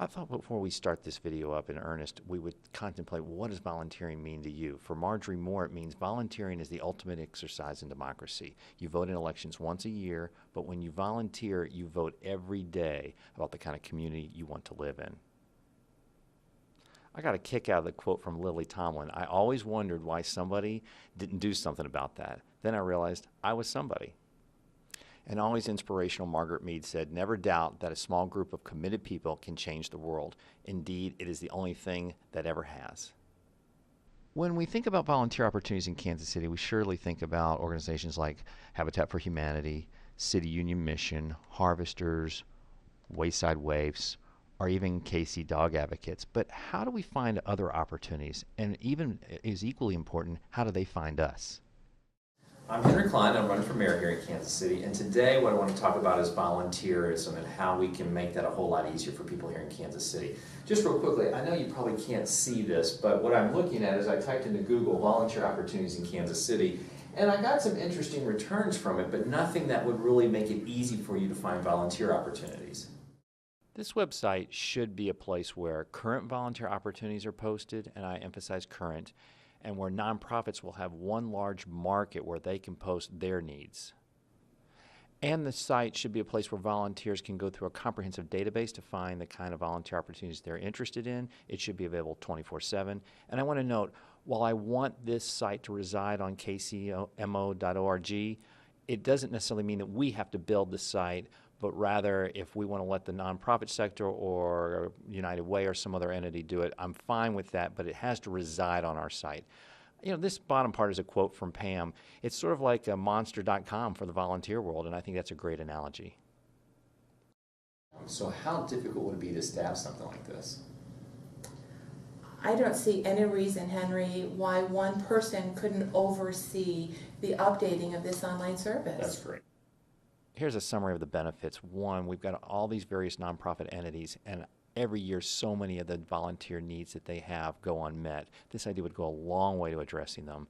I thought before we start this video up in earnest, we would contemplate, what does volunteering mean to you? For Marjorie Moore, it means volunteering is the ultimate exercise in democracy. You vote in elections once a year, but when you volunteer, you vote every day about the kind of community you want to live in. I got a kick out of the quote from Lily Tomlin. I always wondered why somebody didn't do something about that. Then I realized I was somebody. And always inspirational Margaret Mead said, never doubt that a small group of committed people can change the world. Indeed, it is the only thing that ever has. When we think about volunteer opportunities in Kansas City, we surely think about organizations like Habitat for Humanity, City Union Mission, Harvesters, Wayside Waifs, or even KC Dog Advocates. But how do we find other opportunities? And even is equally important, how do they find us? I'm Henry Klein. I'm running for mayor here in Kansas City, and today what I want to talk about is volunteerism and how we can make that a whole lot easier for people here in Kansas City. Just real quickly, I know you probably can't see this, but what I'm looking at is I typed into Google volunteer opportunities in Kansas City, and I got some interesting returns from it, but nothing that would really make it easy for you to find volunteer opportunities. This website should be a place where current volunteer opportunities are posted, and I emphasize current, and where nonprofits will have one large market where they can post their needs. And the site should be a place where volunteers can go through a comprehensive database to find the kind of volunteer opportunities they're interested in. It should be available 24/7. And I want to note, while I want this site to reside on kcmo.org, it doesn't necessarily mean that we have to build the site, but rather if we want to let the nonprofit sector or United Way or some other entity do it, I'm fine with that, but it has to reside on our site. You know, this bottom part is a quote from Pam. It's sort of like a monster.com for the volunteer world, and I think that's a great analogy. So how difficult would it be to staff something like this? I don't see any reason, Henry, why one person couldn't oversee the updating of this online service. That's great. Here's a summary of the benefits. One, we've got all these various nonprofit entities, and every year so many of the volunteer needs that they have go unmet. This idea would go a long way to addressing them.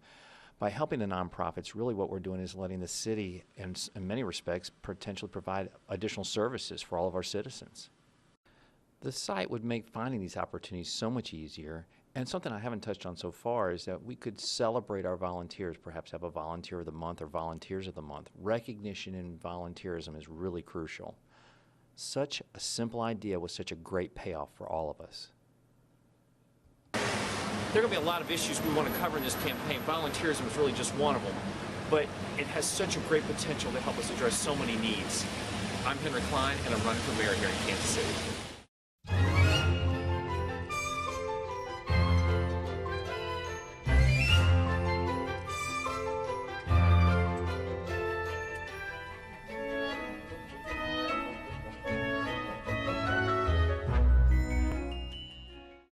By helping the nonprofits, really what we're doing is letting the city, in many respects, potentially provide additional services for all of our citizens. The site would make finding these opportunities so much easier. And something I haven't touched on so far is that we could celebrate our volunteers, perhaps have a volunteer of the month or volunteers of the month. Recognition in volunteerism is really crucial. Such a simple idea with such a great payoff for all of us. There are going to be a lot of issues we want to cover in this campaign. Volunteerism is really just one of them. But it has such a great potential to help us address so many needs. I'm Henry Klein, and I'm running for mayor here in Kansas City.